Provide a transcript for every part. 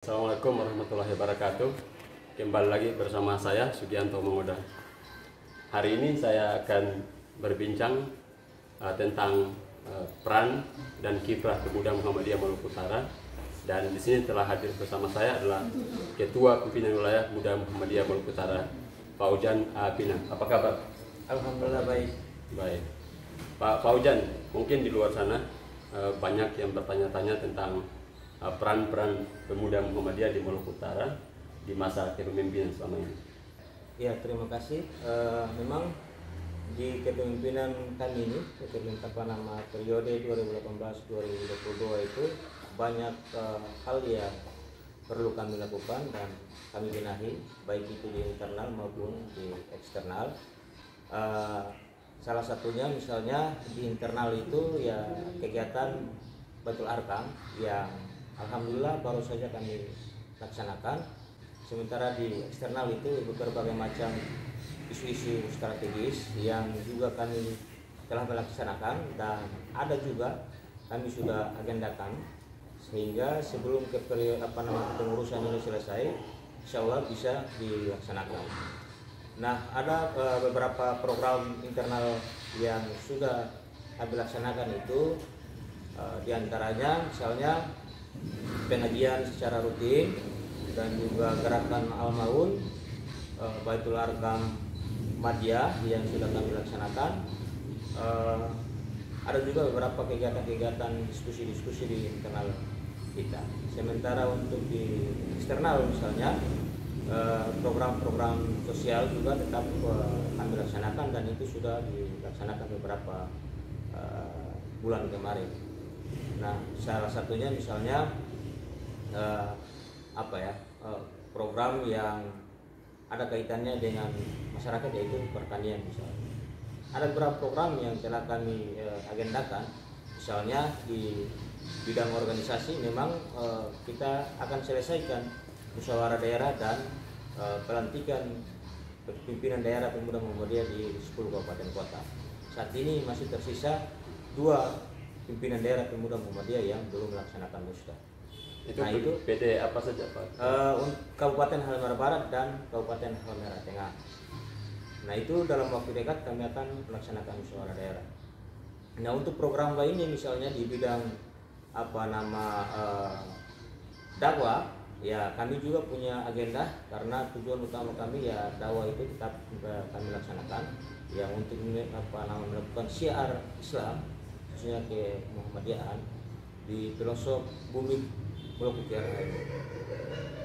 Assalamualaikum warahmatullahi wabarakatuh. Kembali lagi bersama saya Sugianto Mangoda. Hari ini saya akan berbincang tentang peran dan kiprah Pemuda Muhammadiyah Maluku Utara. Dan di sini telah hadir bersama saya adalah Ketua Pimpinan Wilayah Pemuda Muhammadiyah Maluku Utara, Pak Ujan Pina. Apa kabar? Alhamdulillah baik. Baik. Pak Ujan, mungkin di luar sana banyak yang bertanya-tanya tentang peran-peran Pemuda Muhammadiyah di Maluku Utara di masa kepemimpinan selama ini. Ya, terima kasih. Memang di kepemimpinan kami ini, periode 2018-2022 itu banyak hal yang perlu kami lakukan dan kami benahi, baik itu di internal maupun di eksternal. Salah satunya misalnya di internal itu ya kegiatan Baitul Arkam yang alhamdulillah baru saja kami laksanakan. Sementara di eksternal itu berbagai macam isu-isu strategis yang juga kami telah melaksanakan dan ada juga kami sudah agendakan sehingga sebelum kepengurusan ini selesai, insya Allah bisa dilaksanakan. Nah, ada beberapa program internal yang sudah kami laksanakan itu, diantaranya misalnya pengajian secara rutin dan juga gerakan Al-Maun, Baitul Arkam Madya yang sudah kami laksanakan. Ada juga beberapa kegiatan-kegiatan diskusi-diskusi di internal kita. Sementara untuk di eksternal misalnya program-program sosial juga tetap kami laksanakan dan itu sudah dilaksanakan beberapa bulan kemarin. Nah, salah satunya misalnya program yang ada kaitannya dengan masyarakat, yaitu pertanian misalnya. Ada beberapa program yang telah kami agendakan, misalnya di bidang organisasi memang kita akan selesaikan musyawarah daerah dan pelantikan pimpinan daerah Pemuda Muhammadiyah di 10 kabupaten kota. Saat ini masih tersisa 2 pimpinan daerah Pemuda Muhammadiyah yang belum melaksanakan musda. Itu PD apa saja Pak? Kabupaten Halmahera Barat dan Kabupaten Halmahera Tengah. Nah, itu dalam waktu dekat kami akan melaksanakan musyawarah daerah. Nah, untuk program lainnya misalnya di bidang dakwah, ya kami juga punya agenda karena tujuan utama kami ya dakwah itu tetap kami laksanakan, yang untuk melakukan syiar Islam khususnya ke Muhammadiyahan di pelosok bumi Maluku Utara.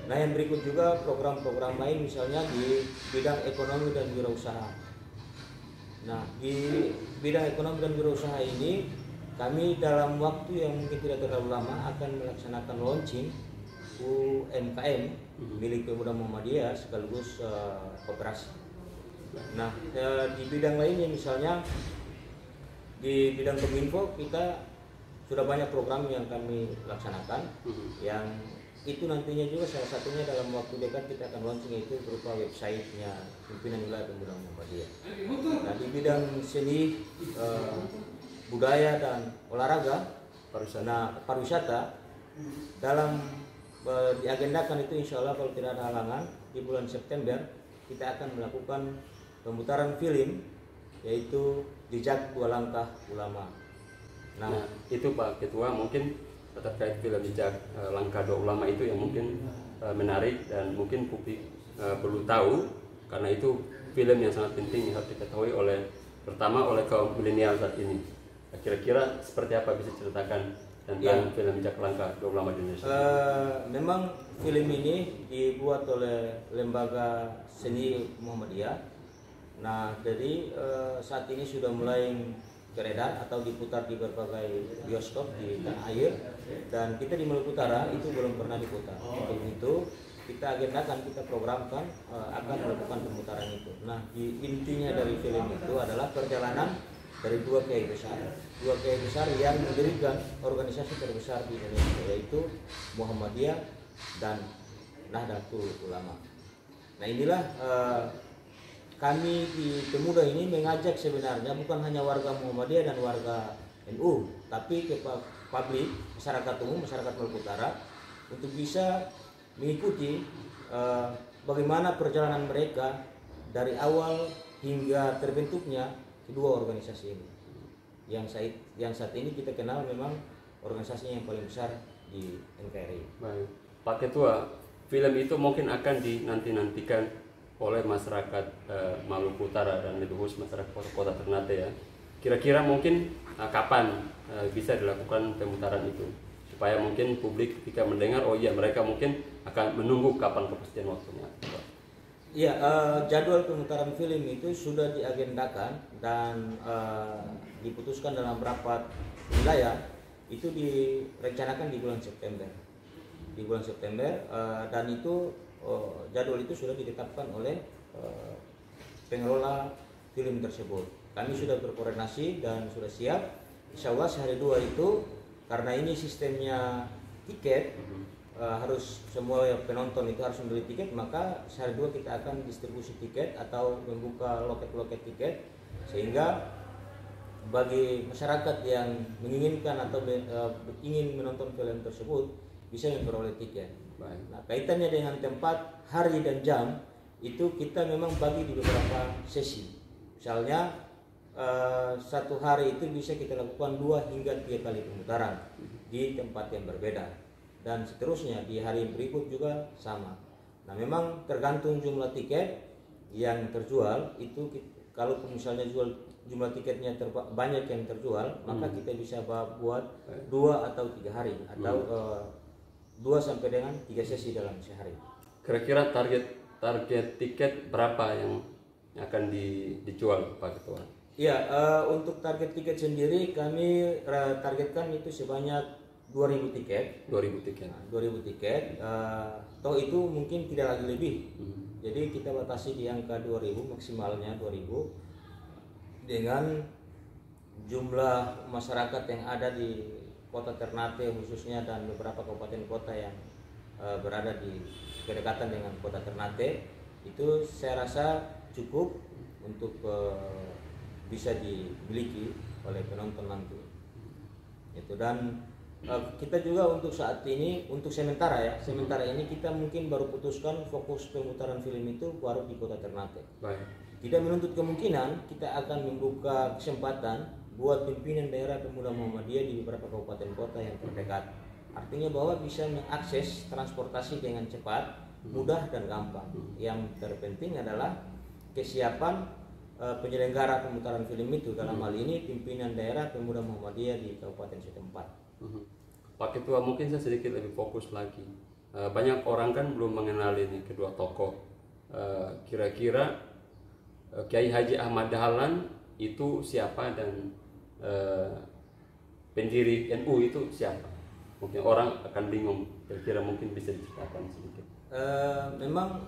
Nah, yang berikut juga program-program lain misalnya di bidang ekonomi dan wirausaha. Nah, di bidang ekonomi dan wirausaha ini kami dalam waktu yang mungkin tidak terlalu lama akan melaksanakan launching UMKM milik Pemuda Muhammadiyah sekaligus koperasi. Nah, di bidang lainnya misalnya di bidang Kominfo kita sudah banyak program yang kami laksanakan, yang itu nantinya juga salah satunya dalam waktu dekat kita akan launching, yaitu berupa websitenya Pimpinan Wilayah Pemuda Muhammadiyah. Nah, di bidang seni, budaya dan olahraga, pariwisata dalam diagendakan itu insya Allah kalau tidak ada halangan di bulan September kita akan melakukan pemutaran film, yaitu Jejak 2 Langkah Ulama. Nah, itu Pak Ketua, mungkin terkait film Jejak Langkah 2 Ulama itu yang mungkin menarik dan mungkin publik perlu tahu, karena itu film yang sangat penting yang harus diketahui pertama oleh kaum milenial saat ini. Kira-kira seperti apa bisa ceritakan tentang film Jejak Langkah 2 Ulama di Indonesia? Memang film ini dibuat oleh Lembaga Seni Muhammadiyah. Nah, jadi saat ini sudah mulai beredar atau diputar di berbagai bioskop di tanah air, dan kita di Maluku Utara itu belum pernah diputar. Untuk itu kita agendakan, kita programkan akan melakukan pemutaran itu. Nah, intinya dari film itu adalah perjalanan dari 2 kiai besar yang mendirikan organisasi terbesar di Indonesia, yaitu Muhammadiyah dan Nahdlatul Ulama. Nah, inilah kami di Pemuda ini mengajak sebenarnya bukan hanya warga Muhammadiyah dan warga NU, tapi ke publik, masyarakat umum, masyarakat Maluku Utara untuk bisa mengikuti bagaimana perjalanan mereka dari awal hingga terbentuknya kedua organisasi ini. Yang saat ini kita kenal memang organisasi yang paling besar di NKRI. Baik, Pak Ketua, film itu mungkin akan dinanti-nantikan oleh masyarakat Maluku Utara dan lebih khusus masyarakat Kota Ternate ya. Kira-kira mungkin kapan bisa dilakukan pemutaran itu, supaya mungkin publik ketika mendengar, oh iya mereka mungkin akan menunggu kapan kepastian waktunya. Iya, jadwal pemutaran film itu sudah diagendakan dan diputuskan dalam rapat wilayah. Itu direncanakan di bulan September. Dan itu jadwal itu sudah ditetapkan oleh pengelola film tersebut. Kami sudah berkoordinasi dan sudah siap. Insya Allah sehari dua itu, karena ini sistemnya tiket, harus semua penonton itu harus membeli tiket, maka sehari dua kita akan distribusi tiket atau membuka loket-loket tiket, sehingga bagi masyarakat yang menginginkan atau ingin menonton film tersebut bisa memperoleh tiket. Baik. Nah, kaitannya dengan tempat, hari dan jam itu kita memang bagi di beberapa sesi. Misalnya satu hari itu bisa kita lakukan 2 hingga 3 kali pemutaran di tempat yang berbeda, dan seterusnya di hari berikut juga sama. Nah, memang tergantung jumlah tiket yang terjual itu. Kalau misalnya jumlah tiketnya banyak yang terjual, maka kita bisa buat 2 atau 3 hari atau 2 sampai dengan 3 sesi dalam sehari. Kira-kira target tiket berapa yang akan dijual, Pak Ketua? Ya, untuk target tiket sendiri kami targetkan itu sebanyak 2.000 tiket. 2.000 tiket. Nah, 2.000 tiket. Toh itu mungkin tidak lagi lebih. Jadi kita batasi di angka 2.000, maksimalnya 2.000, dengan jumlah masyarakat yang ada di Kota Ternate khususnya dan beberapa kabupaten kota yang berada di berdekatan dengan Kota Ternate. Itu saya rasa cukup untuk bisa dimiliki oleh penonton nanti. Itu, dan kita juga untuk saat ini, untuk sementara ini kita mungkin baru putuskan fokus pemutaran film itu baru di Kota Ternate. Baik. Tidak menuntut kemungkinan kita akan membuka kesempatan buat pimpinan daerah pemuda Muhammadiyah di beberapa kabupaten kota yang terdekat. Artinya bahwa bisa mengakses transportasi dengan cepat, mudah dan gampang. Yang terpenting adalah kesiapan penyelenggara pemutaran film itu, dalam hal ini pimpinan daerah pemuda Muhammadiyah di kabupaten setempat. Pak Ketua, mungkin saya sedikit lebih fokus lagi. Banyak orang kan belum mengenal ini kedua tokoh. Kira-kira Kiai Haji Ahmad Dahlan itu siapa dan pendiri NU itu siapa? Mungkin orang akan bingung. Kira-kira mungkin bisa diceritakan sedikit. Memang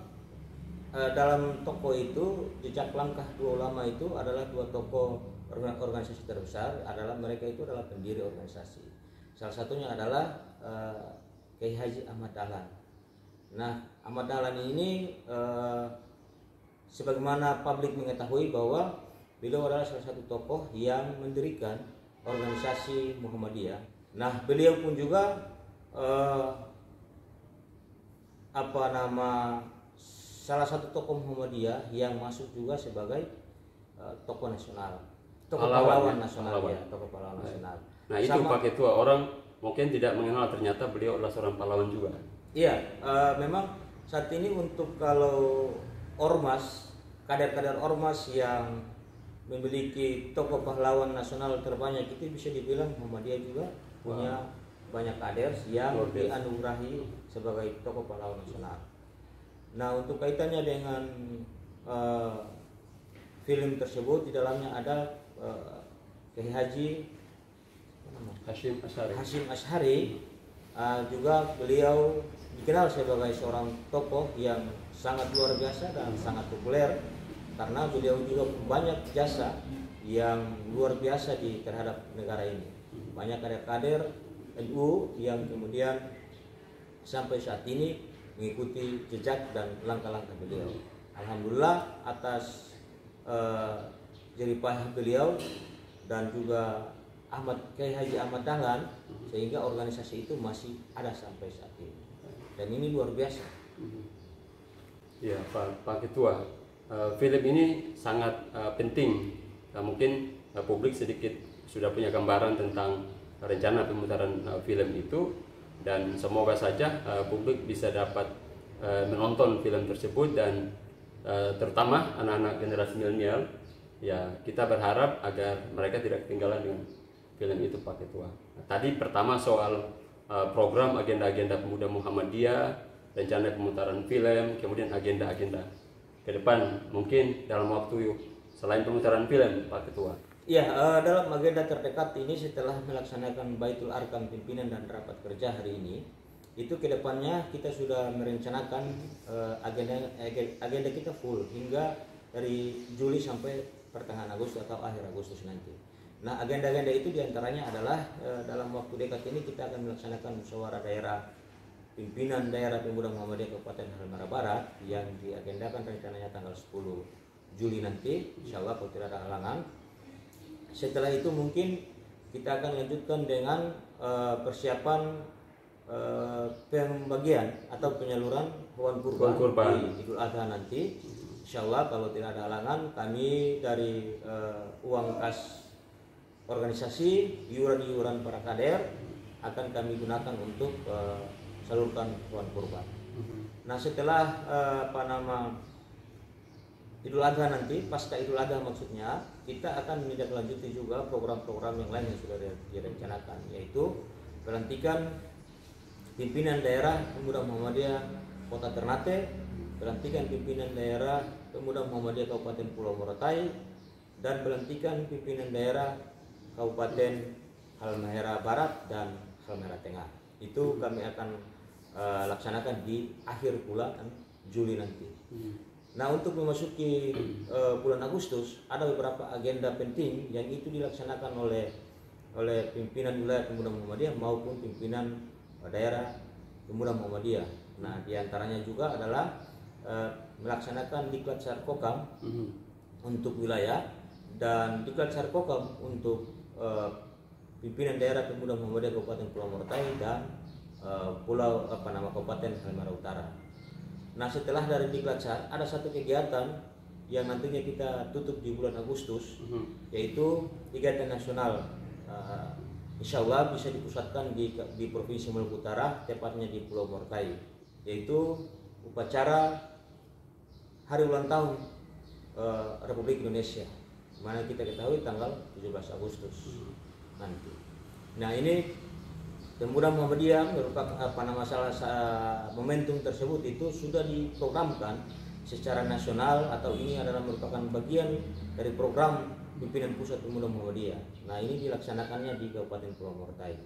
dalam tokoh itu, jejak langkah dua ulama itu adalah 2 tokoh organisasi terbesar. Mereka itu adalah pendiri organisasi. Salah satunya adalah Kiai Haji Ahmad Dahlan. Nah, Ahmad Dahlan ini sebagaimana publik mengetahui bahwa beliau adalah salah satu tokoh yang mendirikan organisasi Muhammadiyah. Nah, beliau pun juga salah satu tokoh Muhammadiyah yang masuk juga sebagai tokoh nasional, tokoh pahlawan nasional. Nah, itu Pak Ketua, orang mungkin tidak mengenal ternyata beliau adalah seorang pahlawan juga. Iya, memang saat ini untuk kalau ormas, kader-kader ormas yang memiliki tokoh pahlawan nasional terbanyak itu bisa dibilang Muhammadiyah juga punya banyak kader yang dianugerahi sebagai tokoh pahlawan nasional. Nah, untuk kaitannya dengan film tersebut, di dalamnya ada Kiai Haji Hashim Asy'ari. Juga beliau dikenal sebagai seorang tokoh yang sangat luar biasa dan sangat populer, karena beliau juga banyak jasa yang luar biasa terhadap negara ini. Banyak kader-kader NU yang kemudian sampai saat ini mengikuti jejak dan langkah-langkah beliau. Alhamdulillah atas jeripayah beliau dan juga Kiai Haji Ahmad Dahlan, sehingga organisasi itu masih ada sampai saat ini. dan ini luar biasa. Ya, Pak Ketua, film ini sangat penting. Mungkin publik sedikit sudah punya gambaran tentang rencana pemutaran film itu, dan semoga saja publik bisa dapat menonton film tersebut, dan terutama anak-anak generasi milenial. Ya, kita berharap agar mereka tidak ketinggalan dengan film itu, Pak Ketua. Tadi pertama soal program agenda-agenda pemuda Muhammadiyah, rencana pemutaran film, kemudian agenda-agenda ke depan mungkin dalam waktu selain pemutaran film, Pak Ketua. Ya, dalam agenda terdekat ini setelah melaksanakan Baitul Arkam pimpinan dan rapat kerja hari ini, itu kedepannya kita sudah merencanakan agenda kita full hingga dari Juli sampai pertengahan Agustus atau akhir Agustus nanti. Nah, agenda-agenda itu diantaranya adalah dalam waktu dekat ini kita akan melaksanakan musyawarah daerah pimpinan daerah pemuda Muhammadiyah Kabupaten Halmahera Barat yang diagendakan rencananya tanggal 10 Juli nanti, insya Allah kalau tidak ada halangan. Setelah itu mungkin kita akan lanjutkan dengan persiapan pembagian atau penyaluran hewan kurban di Idul Adha nanti. Insya Allah kalau tidak ada halangan, kami dari uang kas organisasi, iuran-iuran para kader akan kami gunakan untuk salurkan hewan kurban. Nah, setelah Idul Adha nanti, pasca Idul Adha maksudnya, kita akan menindaklanjuti juga program-program yang lain yang sudah direncanakan, yaitu pelantikan pimpinan daerah pemuda Muhammadiyah Kota Ternate, pelantikan pimpinan daerah pemuda Muhammadiyah Kabupaten Pulau Morotai, dan pelantikan pimpinan daerah Kabupaten Halmahera Barat dan Halmahera Tengah. Itu kami akan laksanakan di akhir bulan Juli nanti. Nah, untuk memasuki bulan Agustus ada beberapa agenda penting yang itu dilaksanakan oleh pimpinan wilayah pemuda Muhammadiyah maupun pimpinan daerah pemuda Muhammadiyah. Nah, diantaranya juga adalah melaksanakan diklat sarkokam untuk wilayah dan diklat sarkokam untuk pimpinan daerah pemuda Muhammadiyah Kabupaten Pulau Morotai dan Kabupaten Halmahera Utara. Nah, setelah dari diklat sar ada satu kegiatan yang nantinya kita tutup di bulan Agustus, yaitu kegiatan nasional. Insya Allah bisa dipusatkan di Provinsi Maluku Utara, tepatnya di Pulau Morotai, yaitu upacara hari ulang tahun Republik Indonesia, mana kita ketahui tanggal 17 Agustus nanti. Nah, ini pemuda Muhammadiyah merupakan momentum tersebut itu sudah diprogramkan secara nasional, atau ini adalah merupakan bagian dari program pimpinan pusat pemuda Muhammadiyah. Nah, ini dilaksanakannya di Kabupaten Pulau Morotai,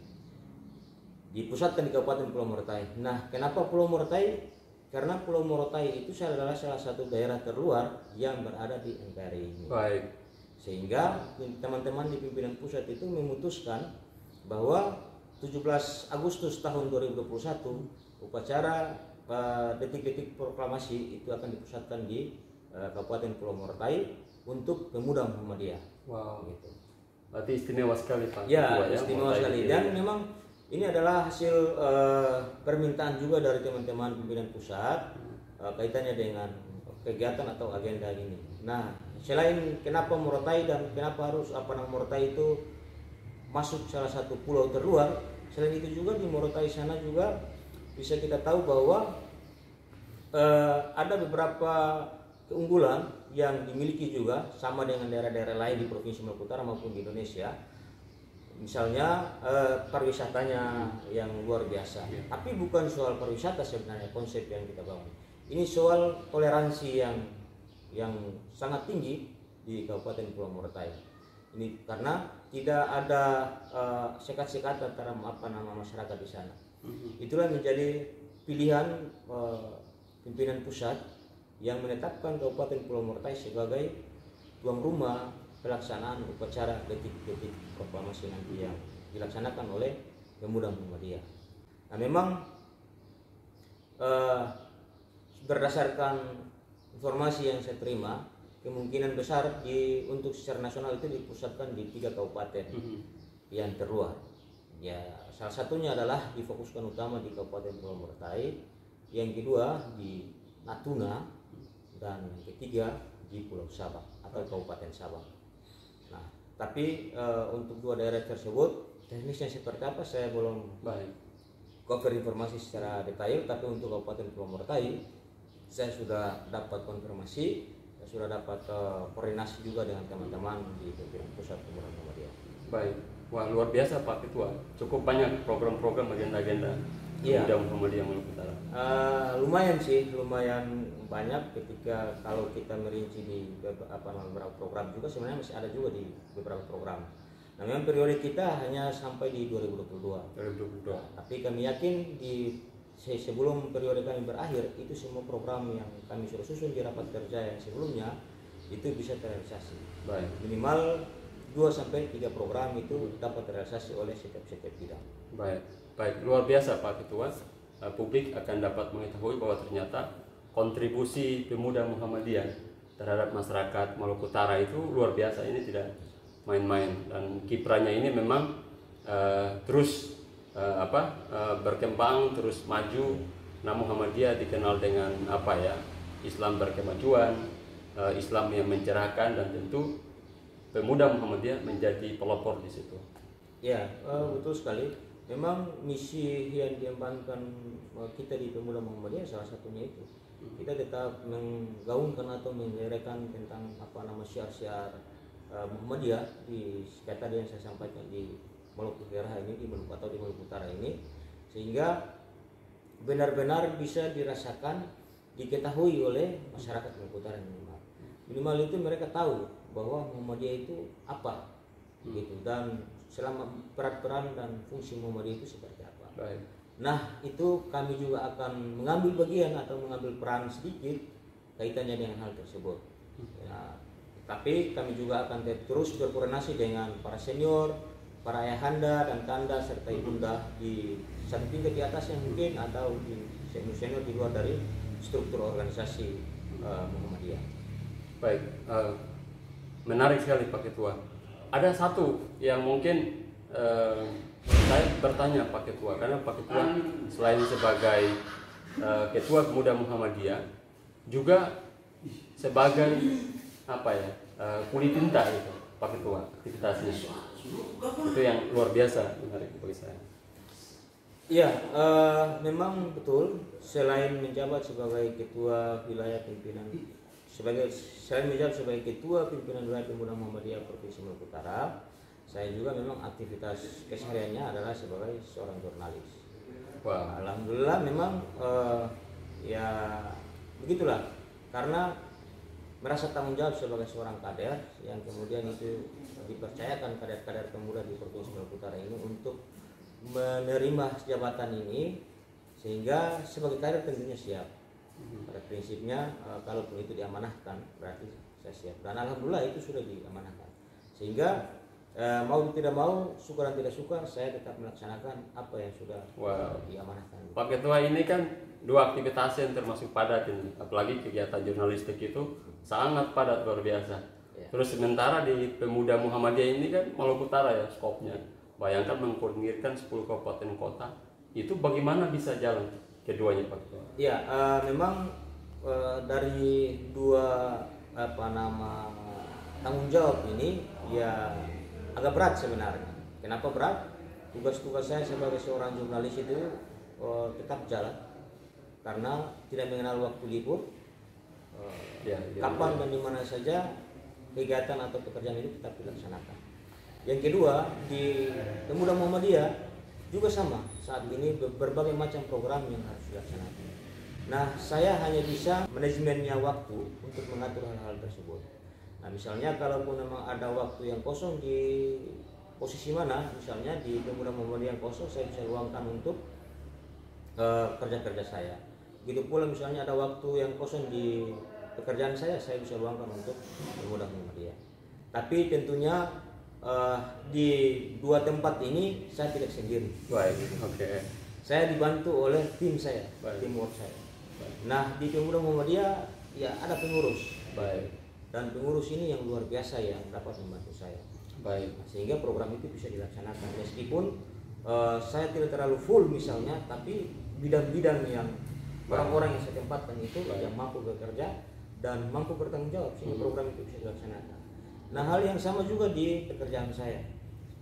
dipusatkan di Kabupaten Pulau Morotai. Nah, kenapa Pulau Morotai? Karena Pulau Morotai itu adalah salah satu daerah terluar yang berada di NKRI ini. Baik. Sehingga teman-teman di pimpinan pusat itu memutuskan bahwa 17 Agustus tahun 2021 upacara detik-detik proklamasi itu akan dipusatkan di Kabupaten Pulau Morotai untuk pemuda Muhammadiyah. Wow. Gitu. Berarti istimewa sekali, Pak. Ya, istimewa sekali. Dan memang ini adalah hasil permintaan juga dari teman-teman pimpinan pusat kaitannya dengan kegiatan atau agenda ini. Nah, selain kenapa Morotai dan kenapa harus Morotai itu masuk salah satu pulau terluar, selain itu juga di Morotai sana juga bisa kita tahu bahwa ada beberapa keunggulan yang dimiliki juga sama dengan daerah-daerah lain di Provinsi Maluku Utara maupun di Indonesia. Misalnya pariwisatanya yang luar biasa. Tapi bukan soal pariwisata sebenarnya konsep yang kita bangun. Ini soal toleransi yang sangat tinggi di Kabupaten Pulau Morotai. Ini karena tidak ada sekat-sekat antara masyarakat di sana. Itulah menjadi pilihan pimpinan pusat yang menetapkan Kabupaten Pulau Morotai sebagai tuan rumah pelaksanaan upacara detik-detik proklamasi nanti yang dilaksanakan oleh pemuda Muhammadiyah. Nah, memang berdasarkan informasi yang saya terima, kemungkinan besar untuk secara nasional itu dipusatkan di 3 kabupaten yang terluar. Ya, salah satunya adalah difokuskan utama di Kabupaten Pulau Morotai, yang kedua di Natuna, dan yang ketiga di Pulau Sabang atau Kabupaten Sabang. Nah, tapi untuk dua daerah tersebut teknisnya seperti apa saya belum cover informasi secara detail, tapi untuk Kabupaten Purwokertai saya sudah dapat konfirmasi, saya sudah dapat koordinasi juga dengan teman-teman di pimpinan pusat Pemuda Muhammadiyah. Baik, wah luar biasa Pak Ketua, cukup banyak program-program agenda-agenda Pemuda Muhammadiyah Maluku Utara. Lumayan sih, lumayan banyak ketika kalau kita merinci di beberapa program juga, sebenarnya masih ada juga di beberapa program. Nah, memang periode kita hanya sampai di 2022. Nah, tapi kami yakin di sebelum periode kami berakhir itu semua program yang kami sudah susun di rapat kerja yang sebelumnya itu bisa terrealisasi. Baik. Minimal 2-3 program itu dapat terrealisasi oleh setiap bidang. Baik, luar biasa Pak Ketua. Publik akan dapat mengetahui bahwa ternyata kontribusi Pemuda Muhammadiyah terhadap masyarakat Maluku Utara itu luar biasa. Ini tidak main-main, dan kiprahnya ini memang terus berkembang, terus maju. Nah, Muhammadiyah dikenal dengan Islam berkemajuan, Islam yang mencerahkan, dan tentu Pemuda Muhammadiyah menjadi pelopor di situ. Ya, betul sekali. Memang misi yang diembankan kita di Pemuda Muhammadiyah salah satunya itu. Kita tetap menggaungkan atau menyerekan tentang syiar-syiar Muhammadiyah di tadi yang saya sampaikan di Maluku daerah ini, di Maluku atau di Maluku Utara ini, sehingga benar-benar bisa dirasakan, diketahui oleh masyarakat Maluku Utara minimal. Minimal itu mereka tahu bahwa Muhammadiyah itu apa, gitu, dan selama peran dan fungsi Muhammadiyah itu seperti apa. Baik. Nah, itu kami juga akan mengambil bagian atau mengambil peran sedikit kaitannya dengan hal tersebut. Ya, tapi kami juga akan terus berkoordinasi dengan para senior, para ayahanda dan tanda serta ibunda di satu tingkat di atas yang mungkin, atau di senior di luar dari struktur organisasi Muhammadiyah. Baik, menarik sekali Pak Ketua. Ada satu yang mungkin saya bertanya Pak Ketua, karena Pak Ketua selain sebagai Ketua Pemuda Muhammadiyah juga sebagai kulit tinta itu Pak Ketua, aktivitasnya itu yang luar biasa menarik bagi saya. Iya, memang betul. Selain menjabat sebagai Ketua Wilayah Pimpinan, selain menjabat sebagai Ketua Pimpinan Wilayah Pemuda Muhammadiyah Provinsi Maluku Utara, saya juga memang aktivitas kesehariannya adalah sebagai seorang jurnalis. Wah. Alhamdulillah memang ya begitulah, karena merasa tanggung jawab sebagai seorang kader yang kemudian itu dipercayakan kader-kader pemuda di Provinsi Maluku Utara ini untuk menerima jabatan ini, sehingga sebagai kader tentunya siap. Pada prinsipnya kalaupun itu diamanahkan berarti saya siap, dan alhamdulillah itu sudah diamanahkan, sehingga mau tidak mau, suka dan tidak suka, saya tetap melaksanakan apa yang sudah diamanahkan. Pak Ketua ini kan dua aktivitas yang termasuk padat ini, apalagi kegiatan jurnalistik itu sangat padat luar biasa. Ya. Terus sementara di Pemuda Muhammadiyah ini kan Maluku Utara ya skopnya. Bayangkan mengkoordinirkan 10 kabupaten kota, itu bagaimana bisa jalan keduanya Pak Ketua? Ya, memang dari dua tanggung jawab ini ya agak berat sebenarnya. Kenapa berat? Tugas-tugas saya sebagai seorang jurnalis itu tetap jalan, karena tidak mengenal waktu libur. Kapan dan di mana saja kegiatan atau pekerjaan itu tetap dilaksanakan. Yang kedua, di Pemuda Muhammadiyah juga sama. Saat ini berbagai macam program yang harus dilaksanakan. Nah, saya hanya bisa manajemennya waktu untuk mengatur hal-hal tersebut. Nah, misalnya kalaupun memang ada waktu yang kosong di posisi mana, misalnya di Pemuda Muhammadiyah yang kosong, saya bisa luangkan untuk kerja-kerja saya. Begitu pula misalnya ada waktu yang kosong di pekerjaan saya bisa luangkan untuk Pemuda Muhammadiyah. Tapi tentunya di dua tempat ini saya tidak sendiri. Baik, oke. Saya dibantu oleh tim saya, tim work saya. Nah, di Pemuda Muhammadiyah ya ada pengurus. Baik. Dan pengurus ini yang luar biasa yang dapat membantu saya. Baik. Sehingga program itu bisa dilaksanakan. Meskipun saya tidak terlalu full misalnya, tapi bidang-bidang yang orang-orang yang saya tempatkan itu Baik. yang mampu bekerja dan mampu bertanggung jawab sehingga program itu bisa dilaksanakan. Nah, hal yang sama juga di pekerjaan saya.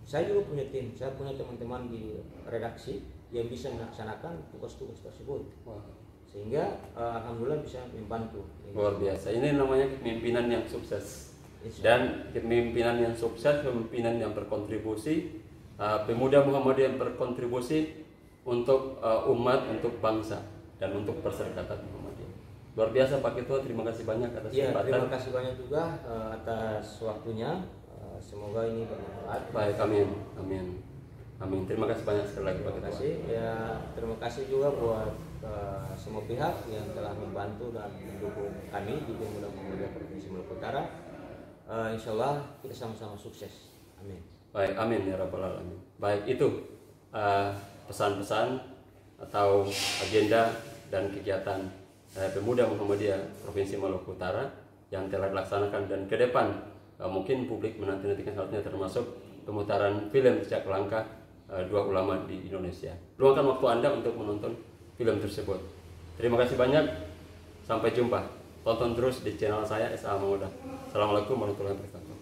Saya juga punya tim, saya punya teman-teman di redaksi yang bisa melaksanakan tugas-tugas tersebut. Wah, Sehingga alhamdulillah bisa membantu. luar biasa. Ini namanya kepemimpinan yang sukses. Insya Dan kepemimpinan yang sukses, kepemimpinan yang berkontribusi, pemuda Muhammadiyah yang berkontribusi untuk umat, untuk bangsa, dan untuk perserikatan Muhammadiyah. Luar biasa Pak Ketua, terima kasih banyak atas Ya, kesempatan. terima kasih banyak juga atas waktunya. Semoga ini bermanfaat. Baik, amin, amin, amin. Terima kasih banyak sekali lagi Pak Terima Ketua. kasih. Ya, terima kasih juga buat semua pihak yang telah membantu dan mendukung kami di Pemuda Muhammadiyah Provinsi Maluku Utara. Insya Allah kita sama-sama sukses. Amin. Baik, amin ya rabbal alamin. Baik, itu pesan-pesan atau agenda dan kegiatan Pemuda Muhammadiyah Provinsi Maluku Utara yang telah dilaksanakan, dan ke depan mungkin publik menanti-nantikan halnya termasuk pemutaran film Cak Langkah Dua Ulama di Indonesia. Luangkan waktu Anda untuk menonton film tersebut. Terima kasih banyak. Sampai jumpa. Tonton terus di channel saya SA Mangoda. Assalamualaikum warahmatullahi wabarakatuh.